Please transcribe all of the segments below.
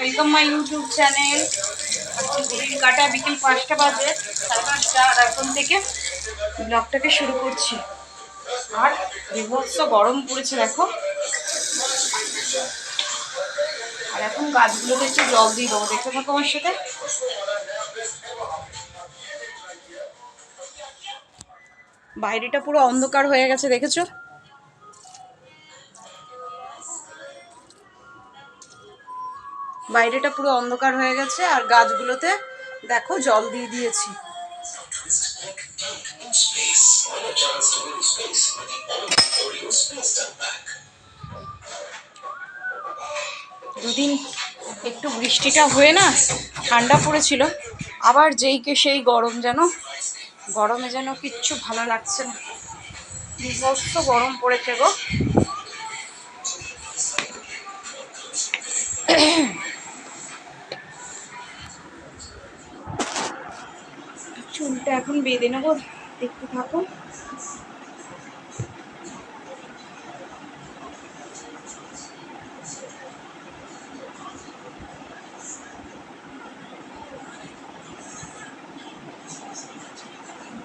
Welcome my YouTube channel. এখন ঘড়ির কাটা বিকেল 5টা বাজে, 5:30, আর এখন থেকে ব্লগটাকে শুরু করছি। আর বিভৎস গরম পড়েছে দেখো। আর এখন গাছগুলোতে একটু জল দিয়ে দেবো, দেখতে থাকো আমার সাথে। বাইরেটা পুরো অন্ধকার হয়ে গেছে, দেখেছো? বাইরেটা পুরো অন্ধকার হয়ে গেছে আর গাছগুলোতে দেখো জল দিয়ে দিয়েছি। দুদিন একটু বৃষ্টিটা হয়ে না ঠান্ডা পড়েছিল, আবার যেইকে সেই গরম, গরমে যেন কিচ্ছু ভালো লাগছে না। বিভৎস গরম পড়েছে গো। চুলটা এখন বেঁধে নেবো, দেখতে থাকো।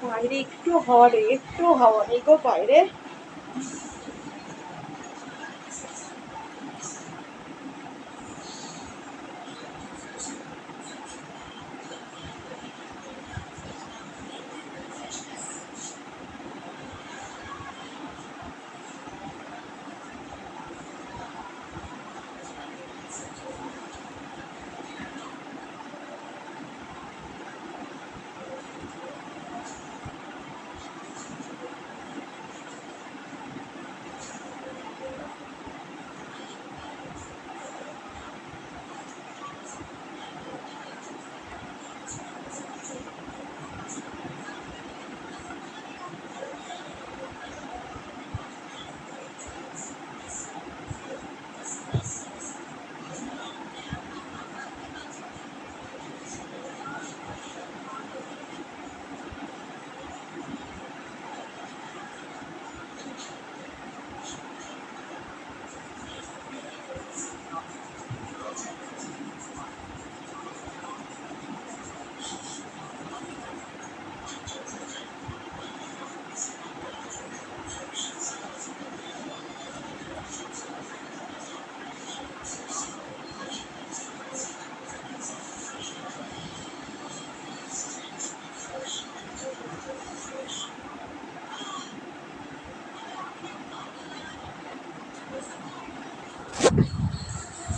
বাইরে একটু হাওয়া নেই গো বাইরে।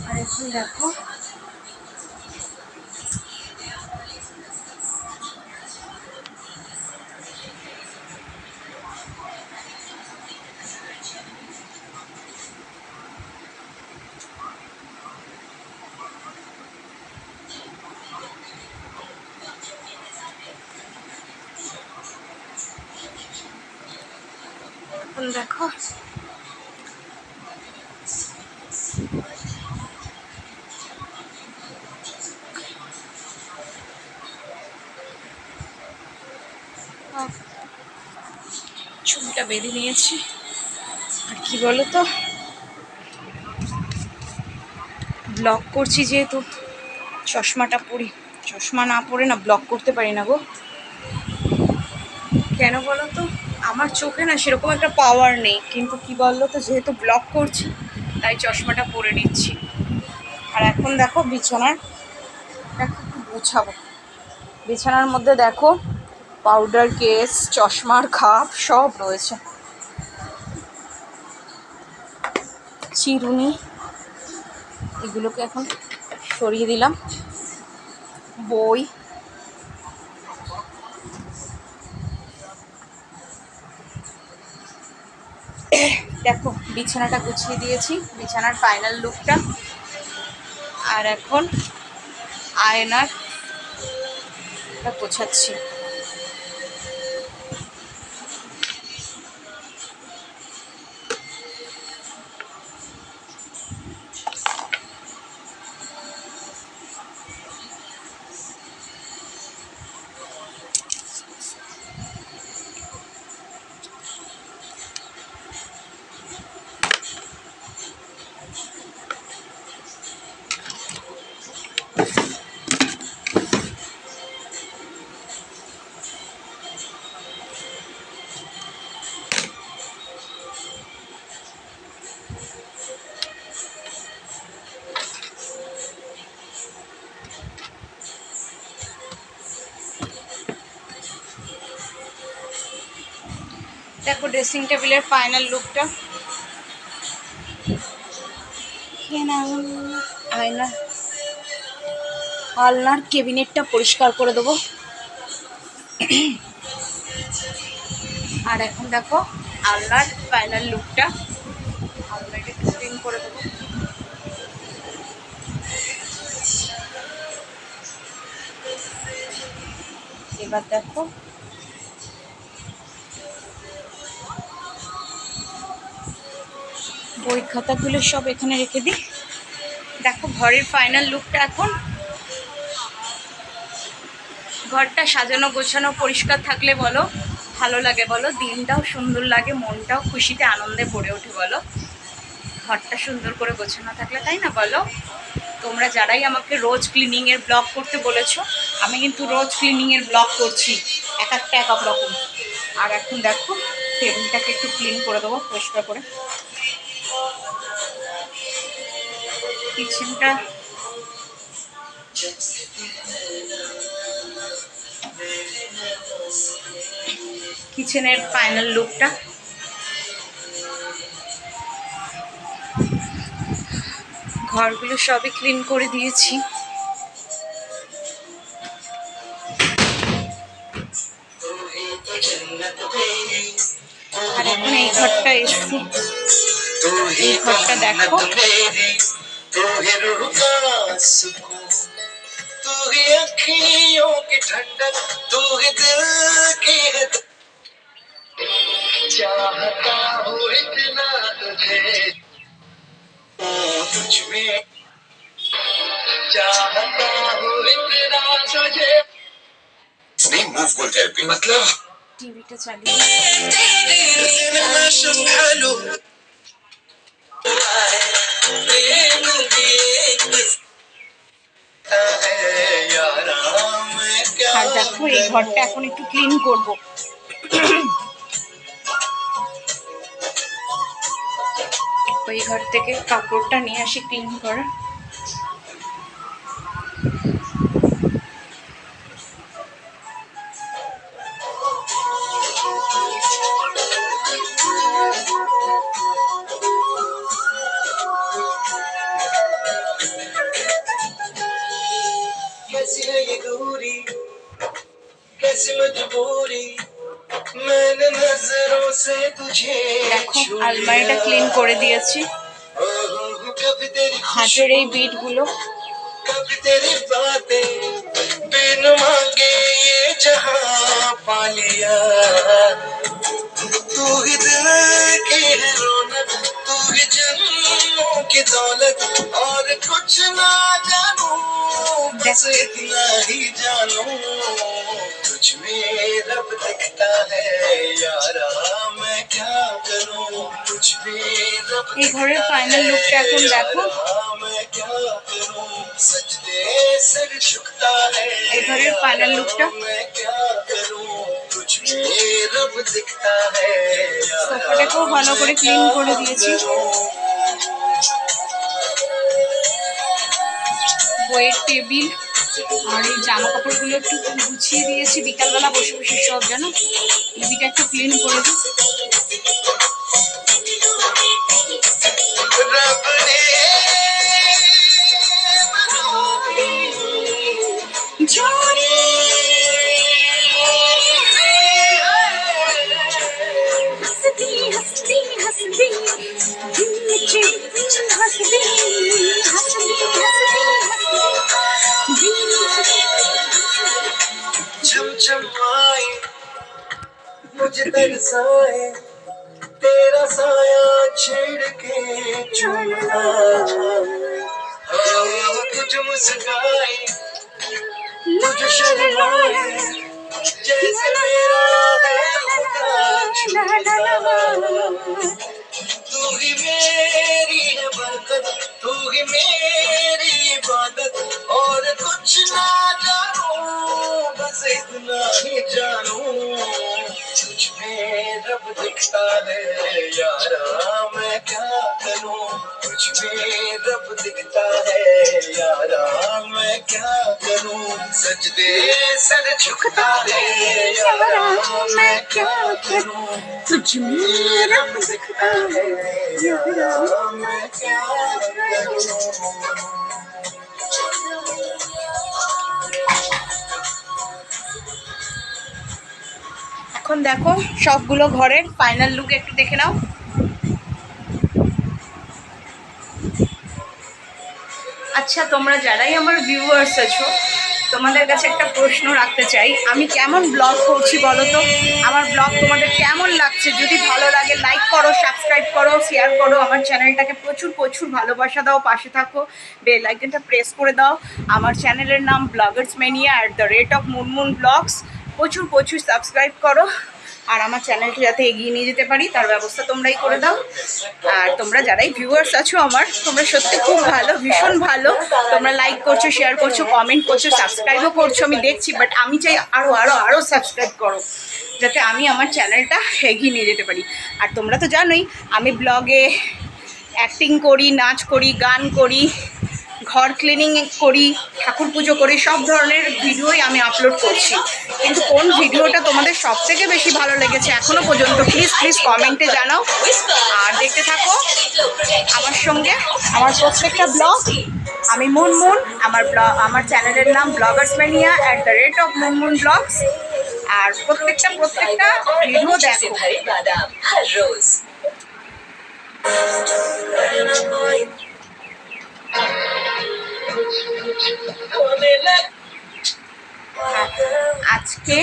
আর এখন দেখো দেখো চুলটা বেঁধে নিয়েছি। আর কি বলতো, ব্লগ করছি যেহেতু চশমাটা পরি, চশমা না পরে না ব্লগ করতে পারি না গো। কেন বলো তো, আমার চোখে না সেরকম একটা পাওয়ার নেই, কিন্তু কি বলতো, যেহেতু ব্লগ করছি তাই চশমাটা পরে নিচ্ছি। আর এখন দেখো বিছানার একটু গুছাবো। বিছানার মধ্যে দেখো পাউডার কেস, চশমার খাপ সব রয়েছে। চিরুনি এগুলোকে এখন সরিয়ে দিলাম। বই, দেখো বিছানাটা গুছিয়ে দিয়েছি, বিছানার ফাইনাল লুকটা। আর এখন আয়নারটা গোছাচ্ছি। দেখো ড্রেসিং টেবিলের ফাইনাল লুকটা। আয়না আলনার কেবিনেটটা পরিষ্কার করে দেবো। আর এখন দেখো আলনার ফাইনাল লুকটা, আলনাকে ক্লিন করে দেবো। এবার দেখো বই খাতাগুলো সব এখানে রেখে দিই। দেখো ঘরের ফাইনাল লুকটা। এখন ঘরটা সাজানো গোছানো পরিষ্কার থাকলে বলো ভালো লাগে, বলো দিনটাও সুন্দর লাগে, মনটাও খুশিতে আনন্দে ভরে ওঠে, বলো ঘরটা সুন্দর করে গোছানো থাকলে, তাই না বলো? তোমরা যারাই আমাকে রোজ ক্লিনিংয়ের ব্লগ করতে বলেছো, আমি কিন্তু রোজ ক্লিনিংয়ের ব্লগ করছি, এক একটা এক এক রকম। আর এখন দেখো টেবিলটাকে একটু ক্লিন করে দেবো পরিষ্কার করে। কিচেনটা কিচেনের ফাইনাল লুকটা। ঘরগুলো সবই ক্লিন করে দিয়েছি। আর এখন এই ঘরটা এসছি, এই ঘরটা দেখো मतलब টিভিটা চালিয়ে আর দেখো এই ঘরটা এখন একটু ক্লিন করব। ওই ঘর থেকে কাপড়টা নিয়ে আসি ক্লিন করা। कैसी है ये दूरी, कैसी मजबूरी, मैंने नजरों से तुझे দেখো আলমারিটা ক্লিন করে দিয়েছি। कभी तेरी হাতের এই বিটগুলো कभी तेरी बातें बिन मांगे ये जहां पा लिया। तू ही दिल की है रौनक, तू ही जन्मों की दौलत, और कुछ ना जानू बस इतना ही जानू, तुझ में रब दिखता है यारा, मैं क्या करूं, तुझ में रब এই ঘরের ফাইনাল লুকটা এখন দেখো। मैं क्या करूं, सजदे सिर झुकता है এই ঘরের ফাইনাল লুকটা। मैं क्या करूं, तुझ में रब दिखता है यारा, সোফাটাকেও ভালো করে ক্লিন করে দিয়েছি। বইয়ের টেবিল আর এই জামা কাপড়গুলো একটু গুছিয়ে দিয়েছি বিকালবেলা বসে বসে সব, জানো টিভিটা একটু ক্লিন করে দিই। रब ने जोड़ी हंसती हंसती हंसती दिल चे हंसती हंसती चमचम आए मुझे तरसाए, तेरा साया छेड़ के चूमना, कुछ मुस्काए मुझे शर्माए, जैसे मेरा है खुदा छूटा। तू ही मेरी है बरकत, तू ही मेरी इबादत, और कुछ ना जानू बस इतना ही जानू, तुझ में रब दिखता है यारा, मैं क्या करूं, तुझ में रब दिखता है यारा, मैं क्या करूं, सजदे सर झुकता है यारा मैं क्या करूं तुझ में रब दिखता है यारा मैं क्या करूं এখন দেখো সবগুলো ঘরের ফাইনাল লুক একটু দেখে নাও। আচ্ছা, তোমরা যারাই আমার ভিউয়ার্স আছো, তোমাদের কাছে একটা প্রশ্ন রাখতে চাই, আমি কেমন ব্লগ করছি বলো তো? আমার ব্লগ তোমাদের কেমন লাগছে? যদি ভালো লাগে লাইক করো, সাবস্ক্রাইব করো, শেয়ার করো, আমার চ্যানেলটাকে প্রচুর প্রচুর ভালোবাসা দাও, পাশে থাকো, বেল আইকনটা প্রেস করে দাও। আমার চ্যানেলের নাম ব্লগার্স ম্যানিয়া @মুনমুন ব্লগস। প্রচুর প্রচুর সাবস্ক্রাইব করো, আর আমার চ্যানেলটা যাতে এগিয়ে নিয়ে যেতে পারি তার ব্যবস্থা তোমরাই করে দাও। আর তোমরা যারাই ভিউয়ার্স আছো আমার, তোমরা সত্যি খুব ভালো, ভীষণ ভালো। তোমরা লাইক করছো, শেয়ার করছো, কমেন্ট করছো, সাবস্ক্রাইবও করছো, আমি দেখছি। বাট আমি চাই আরও আরও আরও সাবস্ক্রাইব করো, যাতে আমি আমার চ্যানেলটা এগিয়ে নিয়ে যেতে পারি। আর তোমরা তো জানোই আমি ব্লগে অ্যাক্টিং করি, নাচ করি, গান করি, ঘর ক্লিনিং করি, ঠাকুর পুজো করি, সব ধরনের ভিডিওই আমি আপলোড করছি। কিন্তু কোন ভিডিওটা তোমাদের সব থেকে বেশি ভালো লেগেছে এখনো পর্যন্ত প্লিজ প্লিজ কমেন্টে জানাও। আর দেখতে থাকো আমার সঙ্গে আমার প্রত্যেকটা ব্লগ। আমি মুনমুন, আমার চ্যানেলের নাম ব্লগার্স ম্যানিয়া @মুনমুন ব্লগস। আর প্রত্যেকটা ভিডিও দেখো। আজকে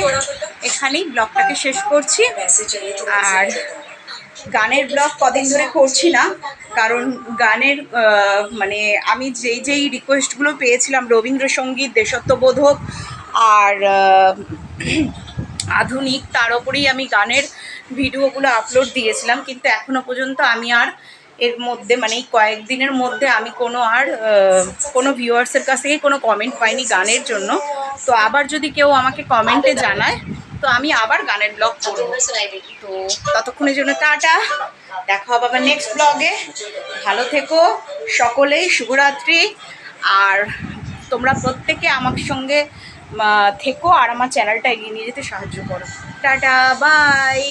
এখানেই ব্লগটাকে শেষ করছি। আর গানের ব্লগ কদিন ধরে করছি না, কারণ গানের মানে আমি যেই রিকোয়েস্টগুলো পেয়েছিলাম, রবীন্দ্রসঙ্গীত, দেশাত্মবোধক আর আধুনিক, তার ওপরেই আমি গানের ভিডিওগুলো আপলোড দিয়েছিলাম। কিন্তু এখনও পর্যন্ত আমি আর এর মধ্যে মানে এই কয়েকদিনের মধ্যে আমি কোনো ভিউয়ার্সের কাছ থেকে কোনো কমেন্ট পাইনি গানের জন্য। তো আবার যদি কেউ আমাকে কমেন্টে জানায় তো আমি আবার গানের ব্লগ করব। তো ততক্ষণের জন্য টাটা, দেখা হবে আবার নেক্সট ব্লগে। ভালো থেকো সকলেই, শুভরাত্রি। আর তোমরা প্রত্যেকে আমার সঙ্গে থেকো আর আমার চ্যানেলটা এগিয়ে নিয়ে যেতে সাহায্য করো। Tata, by.